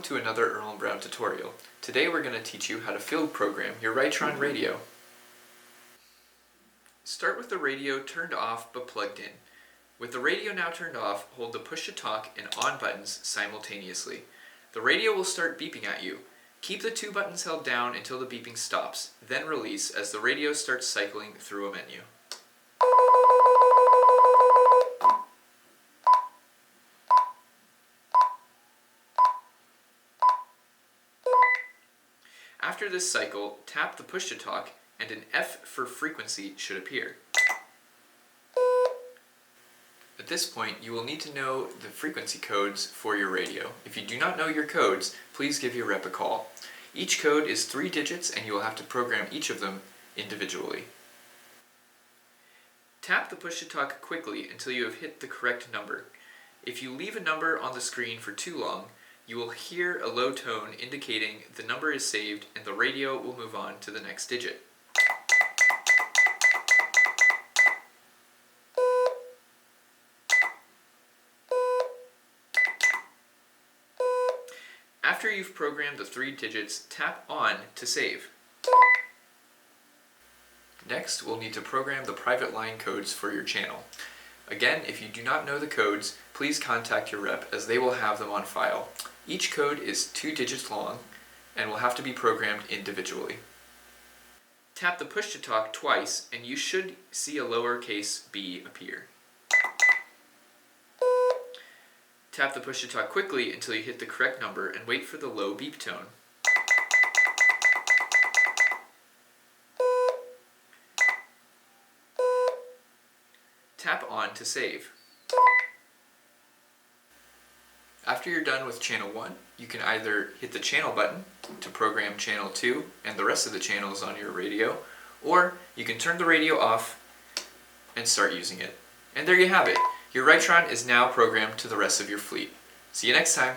to another Earl & Brown tutorial. Today we're going to teach you how to field program your Ritron radio. Start with the radio turned off but plugged in. With the radio now turned off, hold the push to talk and on buttons simultaneously. The radio will start beeping at you. Keep the two buttons held down until the beeping stops, then release as the radio starts cycling through a menu. After this cycle, tap the push to talk and an F for frequency should appear. At this point, you will need to know the frequency codes for your radio. If you do not know your codes, please give your rep a call. Each code is 3 digits and you will have to program each of them individually. Tap the push to talk quickly until you have hit the correct number. If you leave a number on the screen for too long, you will hear a low tone indicating the number is saved and the radio will move on to the next digit. After you've programmed the 3 digits, tap on to save. Next, we'll need to program the private line codes for your channel. Again, if you do not know the codes, please contact your rep as they will have them on file. Each code is 2 digits long and will have to be programmed individually. Tap the push to talk twice and you should see a lowercase b appear. Tap the push to talk quickly until you hit the correct number and wait for the low beep tone. Tap on to save. After you're done with channel 1, you can either hit the channel button to program channel 2 and the rest of the channels on your radio, or you can turn the radio off and start using it. And there you have it. Your Ritron is now programmed to the rest of your fleet. See you next time.